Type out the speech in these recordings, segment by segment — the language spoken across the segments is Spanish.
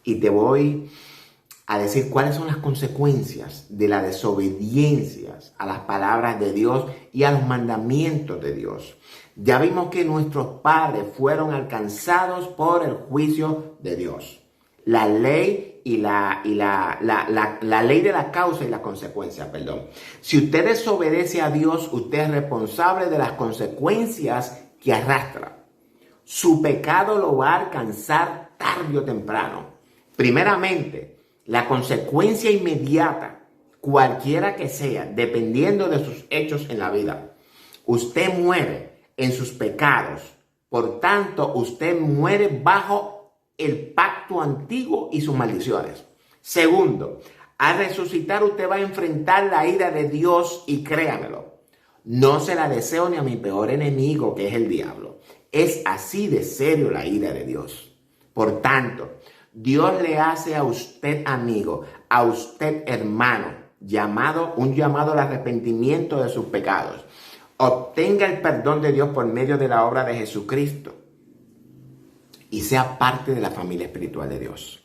y te voy a decir cuáles son las consecuencias de la desobediencia a las palabras de Dios y a los mandamientos de Dios. Ya vimos que nuestros padres fueron alcanzados por el juicio de Dios. La ley y la ley de la causa y la consecuencia, perdón. Si usted desobedece a Dios, usted es responsable de las consecuencias que arrastra. Su pecado lo va a alcanzar tarde o temprano. Primeramente, la consecuencia inmediata, cualquiera que sea, dependiendo de sus hechos en la vida. Usted muere en sus pecados. Por tanto, usted muere bajo el pacto antiguo y sus maldiciones. Segundo, al resucitar usted va a enfrentar la ira de Dios y créamelo, no se la deseo ni a mi peor enemigo, que es el diablo. Es así de serio la ira de Dios. Por tanto, Dios le hace a usted amigo, a usted hermano, un llamado al arrepentimiento de sus pecados. Obtenga el perdón de Dios por medio de la obra de Jesucristo y sea parte de la familia espiritual de Dios.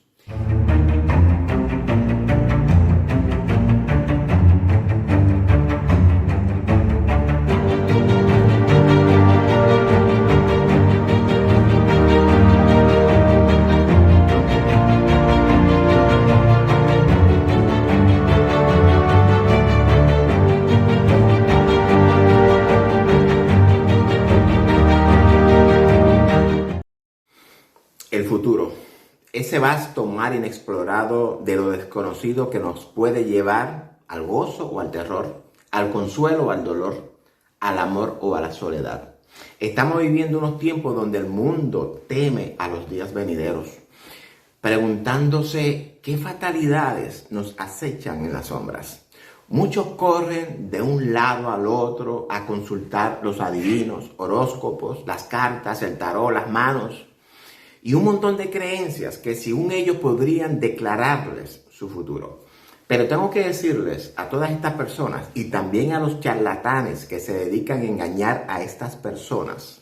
El futuro, ese vasto mar inexplorado de lo desconocido que nos puede llevar al gozo o al terror, al consuelo o al dolor, al amor o a la soledad. Estamos viviendo unos tiempos donde el mundo teme a los días venideros, preguntándose qué fatalidades nos acechan en las sombras. Muchos corren de un lado al otro a consultar los adivinos, horóscopos, las cartas, el tarot, las manos y un montón de creencias que según ellos podrían declararles su futuro. Pero tengo que decirles a todas estas personas y también a los charlatanes que se dedican a engañar a estas personas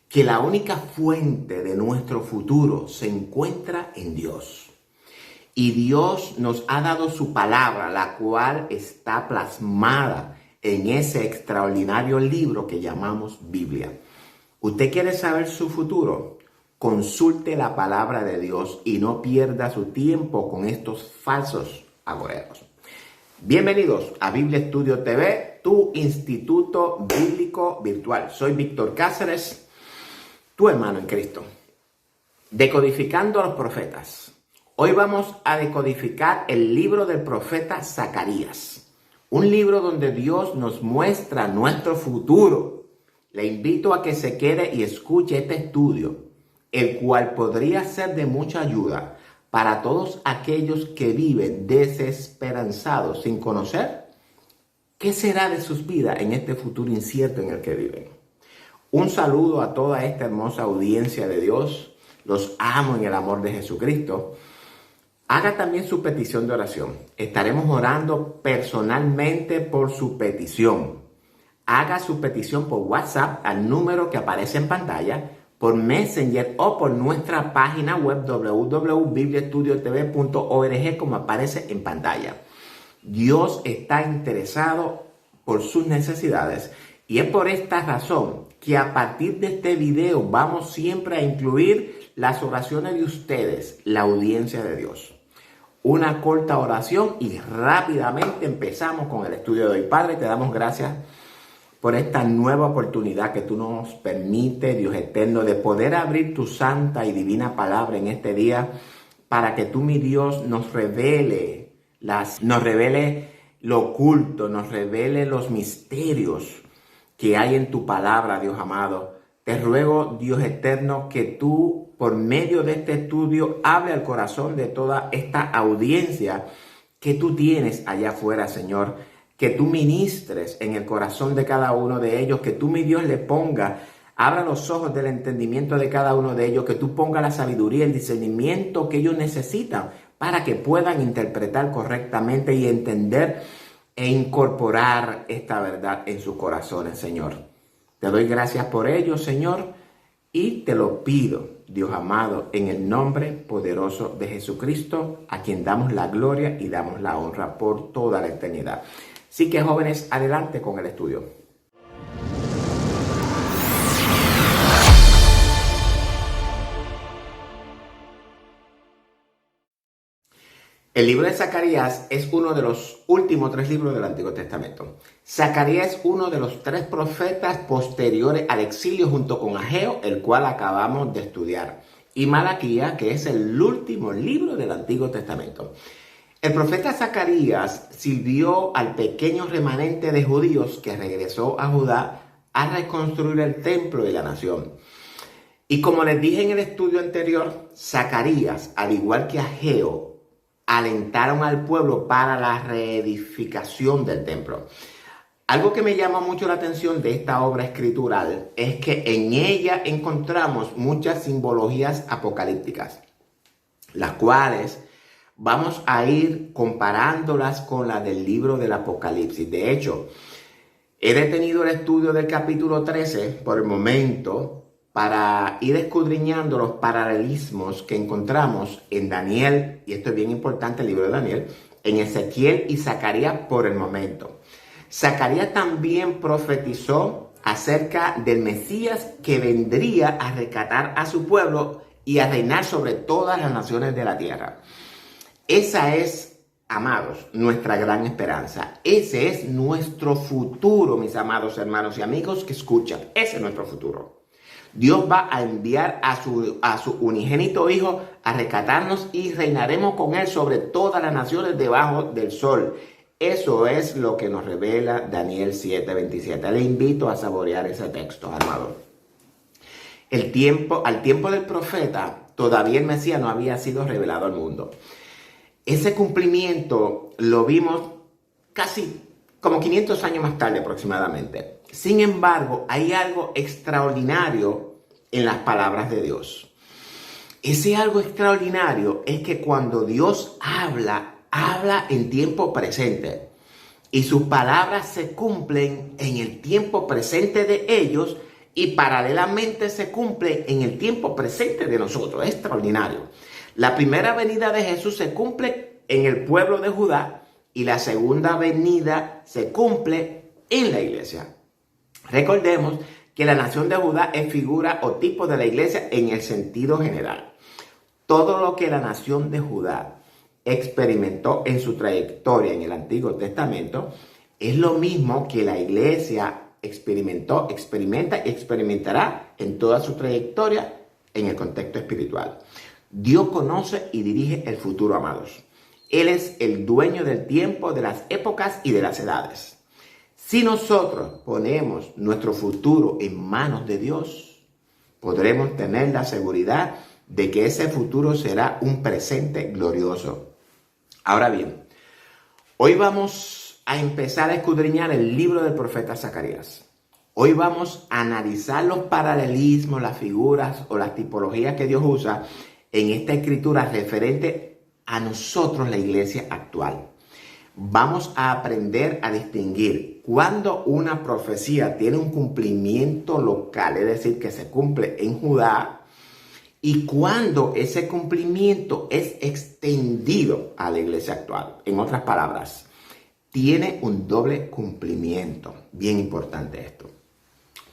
que la única fuente de nuestro futuro se encuentra en Dios. Y Dios nos ha dado su palabra, la cual está plasmada en ese extraordinario libro que llamamos Biblia. ¿Usted quiere saber su futuro? Consulte la palabra de Dios y no pierda su tiempo con estos falsos agoreros. Bienvenidos a Biblia Estudio TV, tu instituto bíblico virtual. Soy Víctor Cáceres, tu hermano en Cristo. Decodificando a los profetas. Hoy vamos a decodificar el libro del profeta Zacarías. Un libro donde Dios nos muestra nuestro futuro. Le invito a que se quede y escuche este estudio, el cual podría ser de mucha ayuda para todos aquellos que viven desesperanzados sin conocer qué será de sus vidas en este futuro incierto en el que viven. Un saludo a toda esta hermosa audiencia de Dios. Los amo en el amor de Jesucristo. Haga también su petición de oración. Estaremos orando personalmente por su petición. Haga su petición por WhatsApp al número que aparece en pantalla, por Messenger o por nuestra página web www.bibliaestudiotv.org como aparece en pantalla. Dios está interesado por sus necesidades y es por esta razón que a partir de este video vamos siempre a incluir las oraciones de ustedes, la audiencia de Dios. Una corta oración y rápidamente empezamos con el estudio de hoy. Padre, te damos gracias por esta nueva oportunidad que tú nos permites, Dios eterno, de poder abrir tu santa y divina palabra en este día para que tú, mi Dios, nos revele lo oculto, nos revele los misterios que hay en tu palabra, Dios amado. Te ruego, Dios eterno, que tú, por medio de este estudio, hable al corazón de toda esta audiencia que tú tienes allá afuera, Señor. Que tú ministres en el corazón de cada uno de ellos, que tú, mi Dios, le ponga, abra los ojos del entendimiento de cada uno de ellos, que tú ponga la sabiduría, el discernimiento que ellos necesitan para que puedan interpretar correctamente y entender e incorporar esta verdad en sus corazones, Señor. Te doy gracias por ello, Señor, y te lo pido Dios amado, en el nombre poderoso de Jesucristo, a quien damos la gloria y damos la honra por toda la eternidad. Así que, jóvenes, adelante con el estudio. El libro de Zacarías es uno de los últimos 3 libros del Antiguo Testamento. Zacarías es uno de los 3 profetas posteriores al exilio junto con Ageo, el cual acabamos de estudiar, y Malaquías, que es el último libro del Antiguo Testamento. El profeta Zacarías sirvió al pequeño remanente de judíos que regresó a Judá a reconstruir el templo y la nación. Y como les dije en el estudio anterior, Zacarías, al igual que Ageo, alentaron al pueblo para la reedificación del templo. Algo que me llama mucho la atención de esta obra escritural es que en ella encontramos muchas simbologías apocalípticas, las cuales vamos a ir comparándolas con las del libro del Apocalipsis. De hecho, he detenido el estudio del capítulo 13 por el momento para ir escudriñando los paralelismos que encontramos en Daniel, y esto es bien importante, el libro de Daniel, en Ezequiel y Zacarías por el momento. Zacarías también profetizó acerca del Mesías que vendría a rescatar a su pueblo y a reinar sobre todas las naciones de la tierra. Esa es, amados, nuestra gran esperanza. Ese es nuestro futuro, mis amados hermanos y amigos que escuchan. Ese es nuestro futuro. Dios va a enviar a su unigénito Hijo a rescatarnos y reinaremos con Él sobre todas las naciones debajo del sol. Eso es lo que nos revela Daniel 7:27. Le invito a saborear ese texto, amado. Al tiempo del profeta, todavía el Mesías no había sido revelado al mundo. Ese cumplimiento lo vimos casi como 500 años más tarde aproximadamente. Sin embargo, hay algo extraordinario en las palabras de Dios. Ese algo extraordinario es que cuando Dios habla en tiempo presente. Y sus palabras se cumplen en el tiempo presente de ellos y paralelamente se cumple en el tiempo presente de nosotros. Es extraordinario. La primera venida de Jesús se cumple en el pueblo de Judá y la segunda venida se cumple en la iglesia. Recordemos que la nación de Judá es figura o tipo de la iglesia en el sentido general. Todo lo que la nación de Judá experimentó en su trayectoria en el Antiguo Testamento es lo mismo que la iglesia experimentó, experimenta y experimentará en toda su trayectoria en el contexto espiritual. Dios conoce y dirige el futuro, amados. Él es el dueño del tiempo, de las épocas y de las edades. Si nosotros ponemos nuestro futuro en manos de Dios, podremos tener la seguridad de que ese futuro será un presente glorioso. Ahora bien, hoy vamos a empezar a escudriñar el libro del profeta Zacarías. Hoy vamos a analizar los paralelismos, las figuras o las tipologías que Dios usa en esta escritura referente a nosotros, la iglesia actual. Vamos a aprender a distinguir cuando una profecía tiene un cumplimiento local, es decir, que se cumple en Judá, y cuando ese cumplimiento es extendido a la iglesia actual. En otras palabras, tiene un doble cumplimiento. Bien importante esto.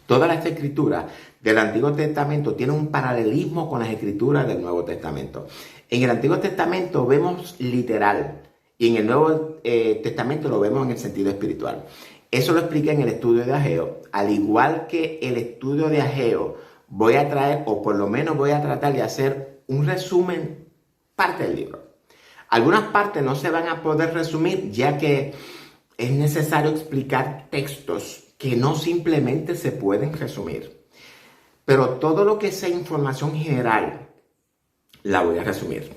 Todas las escrituras del Antiguo Testamento tienen un paralelismo con las escrituras del Nuevo Testamento. En el Antiguo Testamento vemos literal y en el Nuevo Testamento lo vemos en el sentido espiritual. Eso lo expliqué en el estudio de Ageo. Al igual que el estudio de Ageo, voy a traer, o por lo menos voy a tratar de hacer un resumen, parte del libro. Algunas partes no se van a poder resumir, ya que es necesario explicar textos que no simplemente se pueden resumir. Pero todo lo que sea información general, la voy a resumir.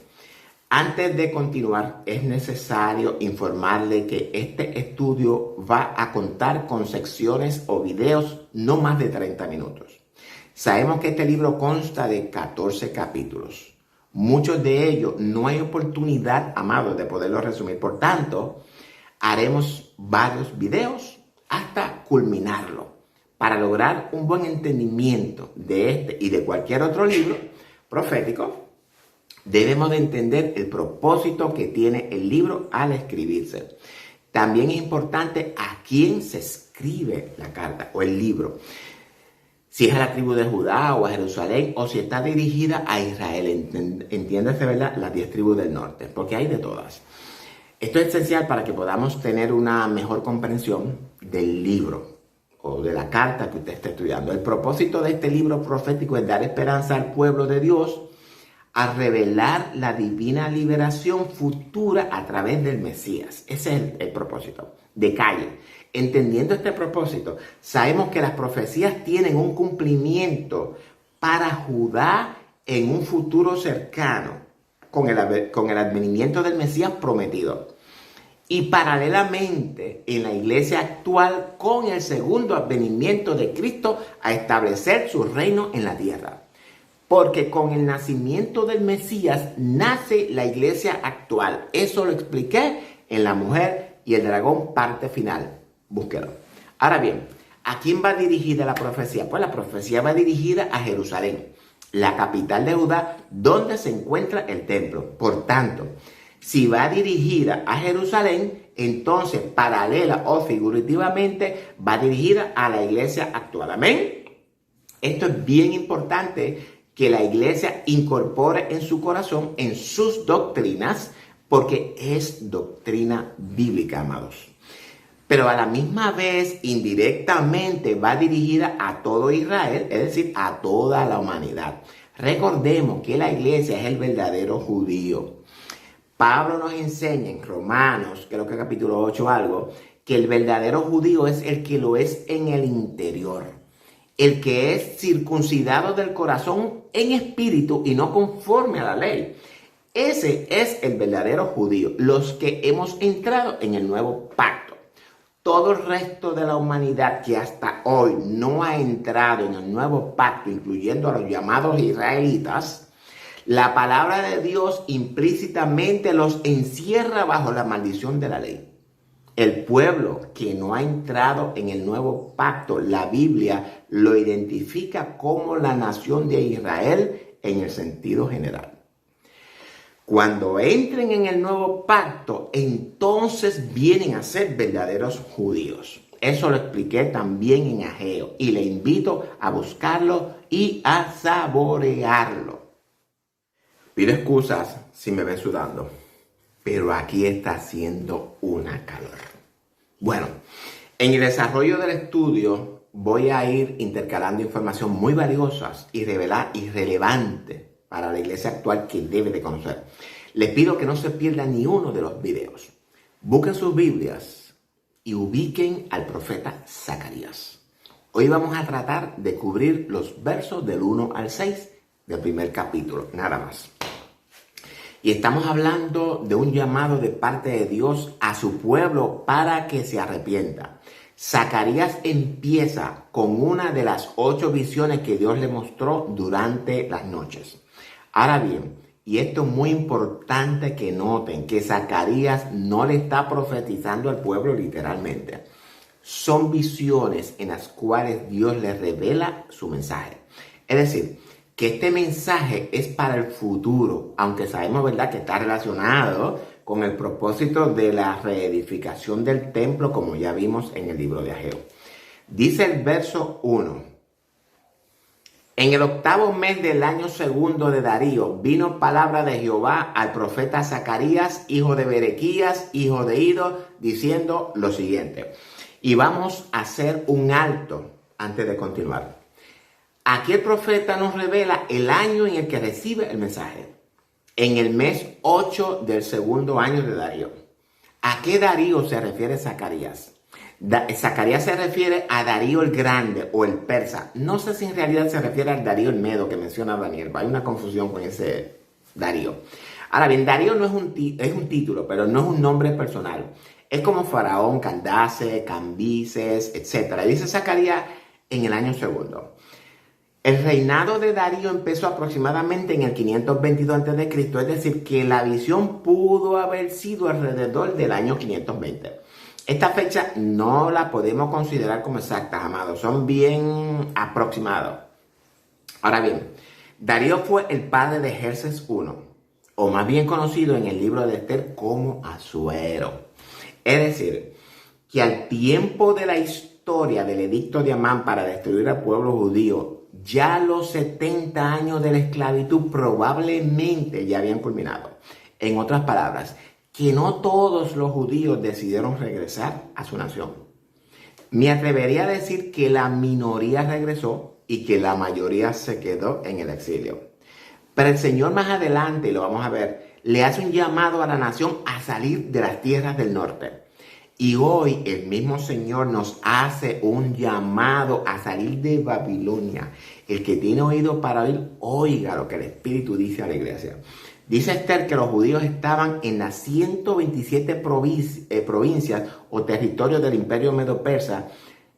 Antes de continuar, es necesario informarle que este estudio va a contar con secciones o videos no más de 30 minutos. Sabemos que este libro consta de 14 capítulos. Muchos de ellos no hay oportunidad, amados, de poderlos resumir. Por tanto, haremos varios videos hasta culminarlo para lograr un buen entendimiento de este y de cualquier otro libro. profético, debemos de entender el propósito que tiene el libro al escribirse. También es importante a quién se escribe la carta o el libro. Si es a la tribu de Judá o a Jerusalén, o si está dirigida a Israel. Entiéndase, ¿verdad? Las 10 tribus del norte, porque hay de todas. Esto es esencial para que podamos tener una mejor comprensión del libro o de la carta que usted está estudiando. El propósito de este libro profético es dar esperanza al pueblo de Dios a revelar la divina liberación futura a través del Mesías. Ese es el propósito. De calle. Entendiendo este propósito, sabemos que las profecías tienen un cumplimiento para Judá en un futuro cercano, con el advenimiento del Mesías prometido. Y paralelamente en la iglesia actual con el segundo advenimiento de Cristo a establecer su reino en la tierra. Porque con el nacimiento del Mesías nace la iglesia actual. Eso lo expliqué en La Mujer y el Dragón, parte final. Búsquelo. Ahora bien, ¿a quién va dirigida la profecía? Pues la profecía va dirigida a Jerusalén, la capital de Judá, donde se encuentra el templo. Por tanto, si va dirigida a Jerusalén, entonces paralela o figurativamente va dirigida a la iglesia actual. Amén. Esto es bien importante que la iglesia incorpore en su corazón, en sus doctrinas, porque es doctrina bíblica, amados. Pero a la misma vez, indirectamente, va dirigida a todo Israel, es decir, a toda la humanidad. Recordemos que la iglesia es el verdadero judío. Pablo nos enseña en Romanos, creo que capítulo 8 algo, que el verdadero judío es el que lo es en el interior. El que es circuncidado del corazón en espíritu y no conforme a la ley. Ese es el verdadero judío, los que hemos entrado en el nuevo pacto. Todo el resto de la humanidad que hasta hoy no ha entrado en el nuevo pacto, incluyendo a los llamados israelitas, la palabra de Dios implícitamente los encierra bajo la maldición de la ley. El pueblo que no ha entrado en el nuevo pacto, la Biblia lo identifica como la nación de Israel en el sentido general. Cuando entren en el nuevo pacto, entonces vienen a ser verdaderos judíos. Eso lo expliqué también en Ageo y le invito a buscarlo y a saborearlo. Pido excusas si me ven sudando, pero aquí está haciendo una calor. Bueno, en el desarrollo del estudio voy a ir intercalando información muy valiosa y relevante para la iglesia actual que debe de conocer. Les pido que no se pierdan ni uno de los videos. Busquen sus Biblias y ubiquen al profeta Zacarías. Hoy vamos a tratar de cubrir los versos del 1 al 6 del primer capítulo, nada más. Y estamos hablando de un llamado de parte de Dios a su pueblo para que se arrepienta. Zacarías empieza con una de las 8 visiones que Dios le mostró durante las noches. Ahora bien, y esto es muy importante que noten, que Zacarías no le está profetizando al pueblo literalmente. Son visiones en las cuales Dios le revela su mensaje. Es decir, que este mensaje es para el futuro, aunque sabemos, ¿verdad?, que está relacionado con el propósito de la reedificación del templo, como ya vimos en el libro de Ageo. Dice el verso 1. En el 8º mes del año segundo de Darío, vino palabra de Jehová al profeta Zacarías, hijo de Berequías, hijo de Ido, diciendo lo siguiente. Y vamos a hacer un alto antes de continuar. Aquí el profeta nos revela el año en el que recibe el mensaje. En el mes 8 del segundo año de Darío. ¿A qué Darío se refiere Zacarías? Zacarías se refiere a Darío el Grande o el persa. No sé si en realidad se refiere al Darío el Medo que menciona Daniel. Hay una confusión con ese Darío. Ahora bien, Darío no es un título, pero no es un nombre personal. Es como Faraón, Candace, Cambises, etc. Dice Zacarías en el año segundo. El reinado de Darío empezó aproximadamente en el 522 a.C., es decir, que la visión pudo haber sido alrededor del año 520. Esta fecha no la podemos considerar como exacta, amados. Son bien aproximados. Ahora bien, Darío fue el padre de Jerjes I, o más bien conocido en el libro de Esther como Asuero. Es decir, que al tiempo de la historia del edicto de Amán para destruir al pueblo judío, ya los 70 años de la esclavitud probablemente ya habían culminado. En otras palabras, que no todos los judíos decidieron regresar a su nación. Me atrevería a decir que la minoría regresó y que la mayoría se quedó en el exilio. Pero el Señor más adelante, y lo vamos a ver, le hace un llamado a la nación a salir de las tierras del norte. Y hoy el mismo Señor nos hace un llamado a salir de Babilonia. El que tiene oído para oír, oiga lo que el Espíritu dice a la iglesia. Dice Esther que los judíos estaban en las 127 provincias o territorios del Imperio Medo-Persa,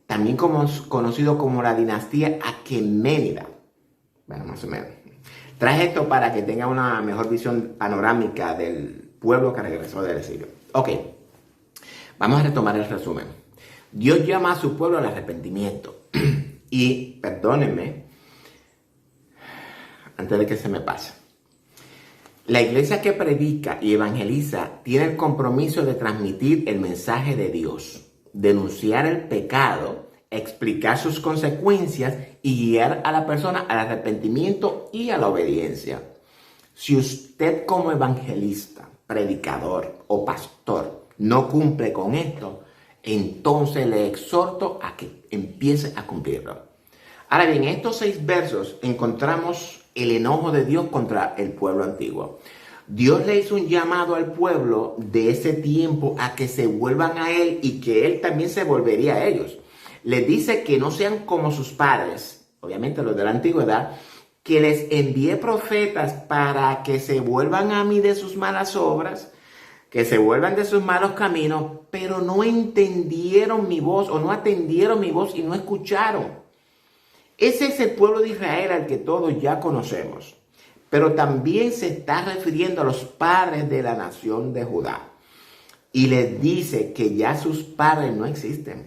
también conocido como la dinastía Aqueménida. Bueno, más o menos. Traje esto para que tenga una mejor visión panorámica del pueblo que regresó del exilio. Ok, vamos a retomar el resumen. Dios llama a su pueblo al arrepentimiento. Y perdónenme, antes de que se me pase. La iglesia que predica y evangeliza tiene el compromiso de transmitir el mensaje de Dios, denunciar el pecado, explicar sus consecuencias y guiar a la persona al arrepentimiento y a la obediencia. Si usted como evangelista, predicador o pastor no cumple con esto, entonces le exhorto a que empiece a cumplirlo. Ahora bien, en estos 6 versos encontramos el enojo de Dios contra el pueblo antiguo. Dios le hizo un llamado al pueblo de ese tiempo a que se vuelvan a Él y que Él también se volvería a ellos. Les dice que no sean como sus padres, obviamente los de la antigüedad, que les envié profetas para que se vuelvan a mí de sus malas obras, que se vuelvan de sus malos caminos, pero no entendieron mi voz o no atendieron mi voz y no escucharon. Ese es el pueblo de Israel al que todos ya conocemos, pero también se está refiriendo a los padres de la nación de Judá. Y les dice que ya sus padres no existen,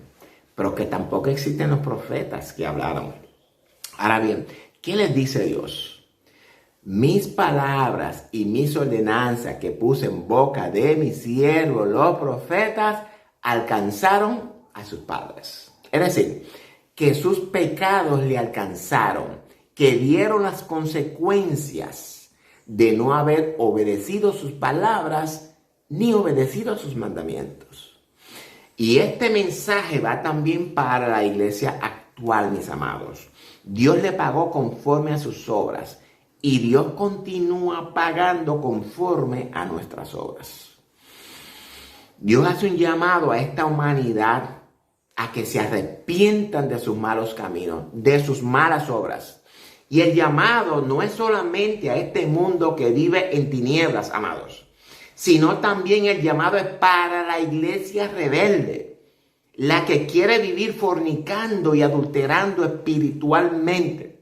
pero que tampoco existen los profetas que hablaron. Ahora bien, ¿qué les dice Dios? Mis palabras y mis ordenanzas que puse en boca de mis siervos, los profetas, alcanzaron a sus padres. Es decir, que sus pecados le alcanzaron, que dieron las consecuencias de no haber obedecido sus palabras ni obedecido sus mandamientos. Y este mensaje va también para la iglesia actual, mis amados. Dios le pagó conforme a sus obras y Dios continúa pagando conforme a nuestras obras. Dios hace un llamado a esta humanidad a que se arrepientan de sus malos caminos, de sus malas obras. Y el llamado no es solamente a este mundo que vive en tinieblas, amados, sino también el llamado es para la iglesia rebelde, la que quiere vivir fornicando y adulterando espiritualmente.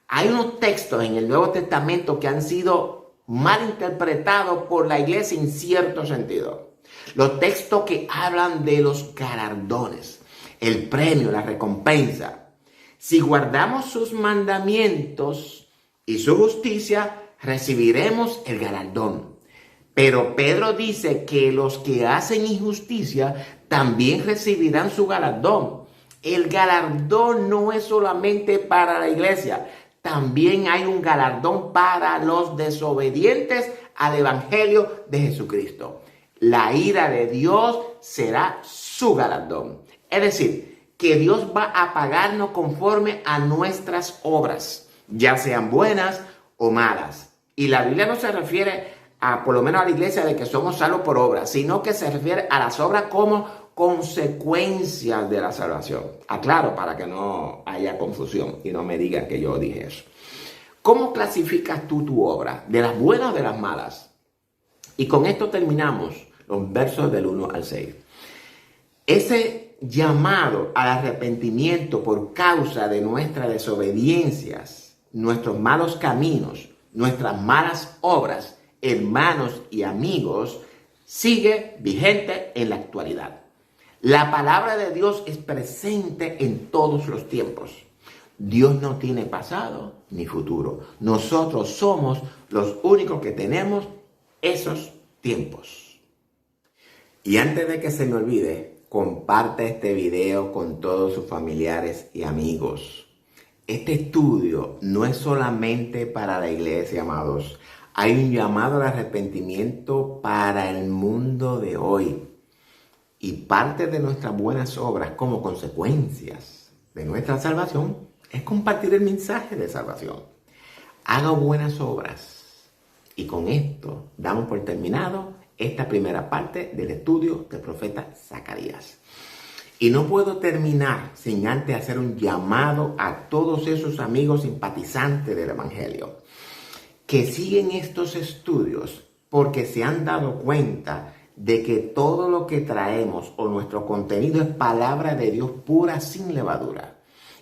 Hay unos textos en el Nuevo Testamento que han sido mal interpretados por la iglesia en cierto sentido. Los textos que hablan de los galardones, el premio, la recompensa. Si guardamos sus mandamientos y su justicia, recibiremos el galardón. Pero Pedro dice que los que hacen injusticia también recibirán su galardón. El galardón no es solamente para la iglesia, también hay un galardón para los desobedientes al evangelio de Jesucristo. La ira de Dios será su galardón. Es decir, que Dios va a pagarnos conforme a nuestras obras, ya sean buenas o malas. Y la Biblia no se refiere por lo menos a la iglesia, de que somos salvos por obras, sino que se refiere a las obras como consecuencias de la salvación. Aclaro para que no haya confusión y no me digan que yo dije eso. ¿Cómo clasificas tú tu obra? ¿De las buenas o de las malas? Y con esto terminamos los versos del 1 al 6. Ese llamado al arrepentimiento por causa de nuestras desobediencias, nuestros malos caminos, nuestras malas obras, hermanos y amigos, sigue vigente en la actualidad. La palabra de Dios es presente en todos los tiempos. Dios no tiene pasado ni futuro. Nosotros somos los únicos que tenemos esos tiempos. Y antes de que se me olvide, comparte este video con todos sus familiares y amigos. Este estudio no es solamente para la iglesia, amados. Hay un llamado al arrepentimiento para el mundo de hoy. Y parte de nuestras buenas obras como consecuencias de nuestra salvación es compartir el mensaje de salvación. Haga buenas obras. Y con esto damos por terminado esta primera parte del estudio del profeta Zacarías. Y no puedo terminar sin antes hacer un llamado a todos esos amigos simpatizantes del Evangelio que siguen estos estudios porque se han dado cuenta de que todo lo que traemos o nuestro contenido es palabra de Dios pura sin levadura.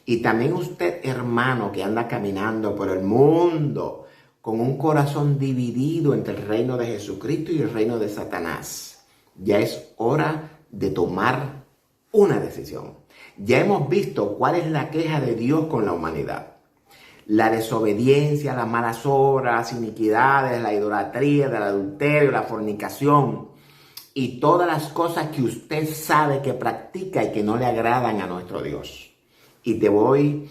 Y también usted, hermano, que anda caminando por el mundo con un corazón dividido entre el reino de Jesucristo y el reino de Satanás, ya es hora de tomar una decisión. Ya hemos visto cuál es la queja de Dios con la humanidad. La desobediencia, las malas obras, las iniquidades, la idolatría, el adulterio, la fornicación y todas las cosas que usted sabe que practica y que no le agradan a nuestro Dios. Y te voy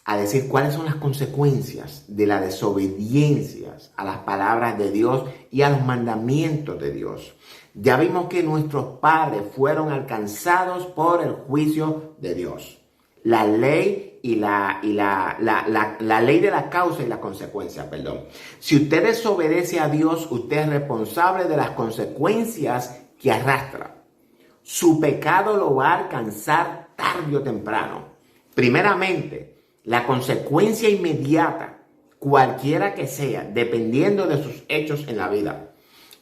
a decir cuáles son las consecuencias de la desobediencia a las palabras de Dios y a los mandamientos de Dios. Ya vimos que nuestros padres fueron alcanzados por el juicio de Dios. La ley y la ley de la causa y la consecuencia, perdón. Si usted desobedece a Dios, usted es responsable de las consecuencias que arrastra. Su pecado lo va a alcanzar tarde o temprano. Primeramente, la consecuencia inmediata, cualquiera que sea, dependiendo de sus hechos en la vida.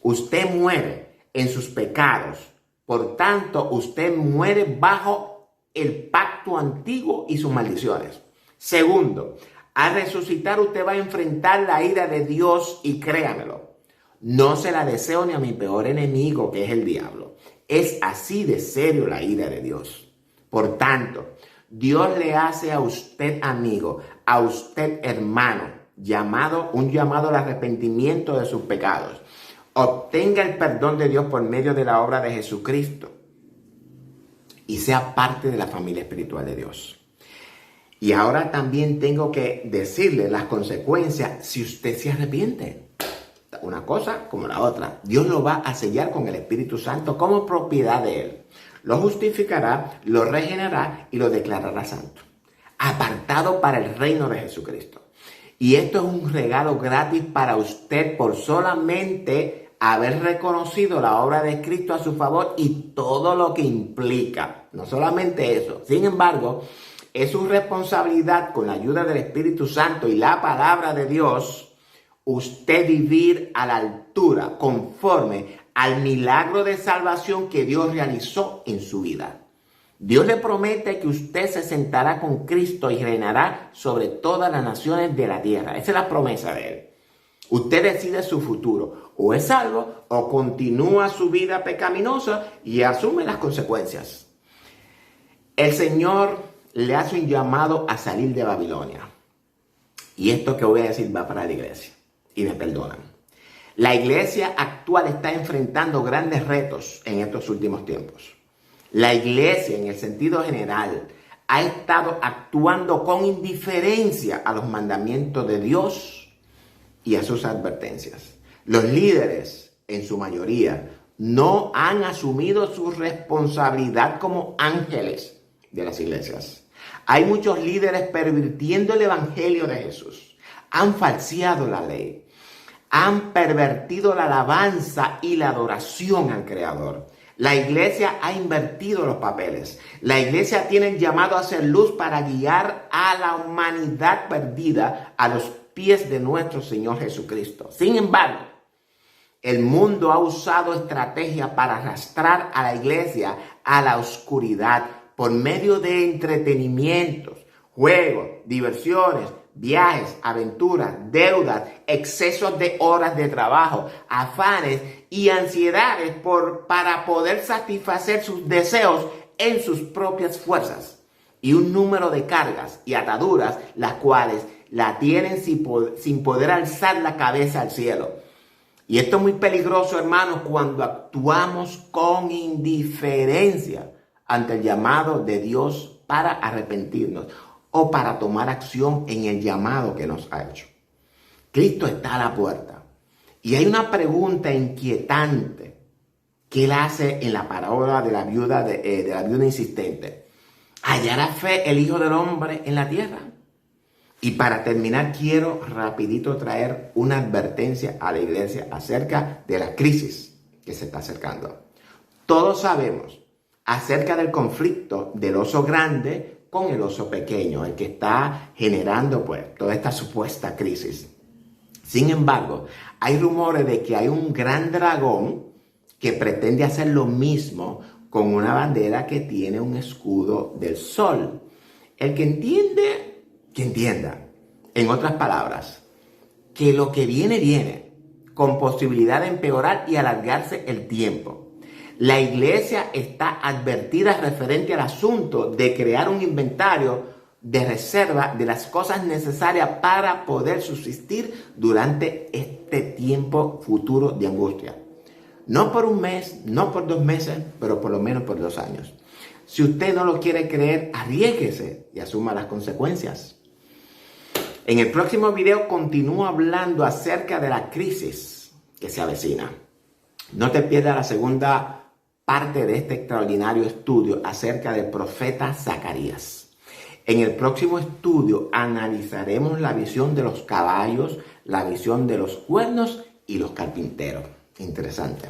Usted muere en sus pecados. Por tanto, usted muere bajo el pacto antiguo y sus maldiciones. Segundo, al resucitar usted va a enfrentar la ira de Dios y créamelo, no se la deseo ni a mi peor enemigo, que es el diablo. Es así de serio la ira de Dios. Por tanto, Dios le hace a usted amigo, a usted hermano, un llamado al arrepentimiento de sus pecados. Obtenga el perdón de Dios por medio de la obra de Jesucristo y sea parte de la familia espiritual de Dios. Y ahora también tengo que decirle las consecuencias si usted se arrepiente. Una cosa como la otra. Dios lo va a sellar con el Espíritu Santo como propiedad de Él. Lo justificará, lo regenerará y lo declarará santo. Apartado para el reino de Jesucristo. Y esto es un regalo gratis para usted por solamente haber reconocido la obra de Cristo a su favor y todo lo que implica. No solamente eso. Sin embargo, es su responsabilidad, con la ayuda del Espíritu Santo y la palabra de Dios, usted vivir a la altura, conforme al milagro de salvación que Dios realizó en su vida. Dios le promete que usted se sentará con Cristo y reinará sobre todas las naciones de la tierra. Esa es la promesa de Él. Usted decide su futuro. O es salvo o continúa su vida pecaminosa y asume las consecuencias. El Señor le hace un llamado a salir de Babilonia. Y esto que voy a decir va para la iglesia. Y me perdonan. La iglesia actual está enfrentando grandes retos en estos últimos tiempos. La iglesia, en el sentido general, ha estado actuando con indiferencia a los mandamientos de Dios y a sus advertencias. Los líderes, en su mayoría, no han asumido su responsabilidad como ángeles de las iglesias. Hay muchos líderes pervirtiendo el evangelio de Jesús. Han falseado la ley. Han pervertido la alabanza y la adoración al Creador. La iglesia ha invertido los papeles. La iglesia tiene el llamado a hacer luz para guiar a la humanidad perdida a los pies de nuestro Señor Jesucristo. Sin embargo, el mundo ha usado estrategias para arrastrar a la iglesia a la oscuridad por medio de entretenimientos, juegos, diversiones, viajes, aventuras, deudas, excesos de horas de trabajo, afanes y ansiedades para poder satisfacer sus deseos en sus propias fuerzas. y un número de cargas y ataduras, las cuales la tienen sin poder alzar la cabeza al cielo. Y esto es muy peligroso, hermanos, cuando actuamos con indiferencia ante el llamado de Dios para arrepentirnos o para tomar acción en el llamado que nos ha hecho. Cristo está a la puerta. Y hay una pregunta inquietante que él hace en la parábola de la viuda insistente. ¿Hallará fe el Hijo del Hombre en la tierra? Y para terminar, quiero rapidito traer una advertencia a la iglesia acerca de la crisis que se está acercando. Todos sabemos acerca del conflicto del oso grande con el oso pequeño, el que está generando toda esta supuesta crisis. Sin embargo, hay rumores de que hay un gran dragón que pretende hacer lo mismo con una bandera que tiene un escudo del sol. El que entiende, que entienda. En otras palabras, que lo que viene, con posibilidad de empeorar y alargarse el tiempo. La iglesia está advertida referente al asunto de crear un inventario de reserva de las cosas necesarias para poder subsistir durante este tiempo futuro de angustia. No por un mes, no por 2 meses, pero por lo menos por 2 años. Si usted no lo quiere creer, arriésguese y asuma las consecuencias. En el próximo video continúo hablando acerca de la crisis que se avecina. No te pierdas la segunda parte de este extraordinario estudio acerca del profeta Zacarías. En el próximo estudio analizaremos la visión de los caballos, la visión de los cuernos y los carpinteros. Interesante.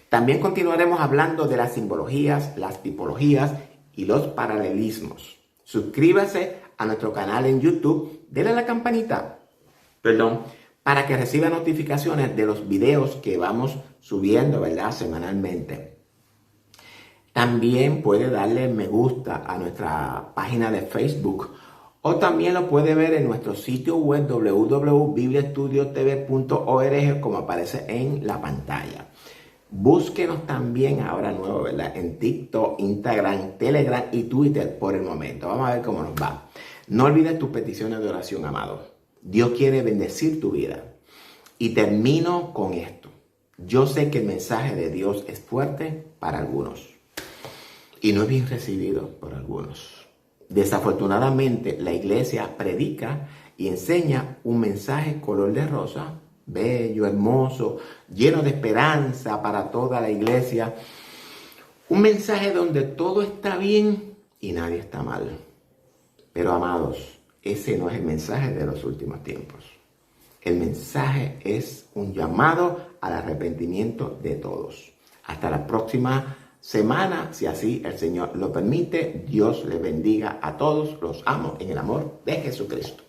También continuaremos hablando de las simbologías, las tipologías y los paralelismos. Suscríbase a nuestro canal en YouTube, denle a la campanita, para que reciba notificaciones de los videos que vamos subiendo, semanalmente. También puede darle me gusta a nuestra página de Facebook o también lo puede ver en nuestro sitio web www.bibliaestudiotv.org como aparece en la pantalla. Búsquenos también ahora nuevo, en TikTok, Instagram, Telegram y Twitter por el momento. Vamos a ver cómo nos va. No olvides tus peticiones de oración, amado. Dios quiere bendecir tu vida. Y termino con esto. Yo sé que el mensaje de Dios es fuerte para algunos y no es bien recibido por algunos. Desafortunadamente, la iglesia predica y enseña un mensaje color de rosa, bello, hermoso, lleno de esperanza para toda la iglesia. Un mensaje donde todo está bien y nadie está mal. Pero, amados, ese no es el mensaje de los últimos tiempos. El mensaje es un llamado al arrepentimiento de todos. Hasta la próxima semana, si así el Señor lo permite. Dios les bendiga a todos. Los amo en el amor de Jesucristo.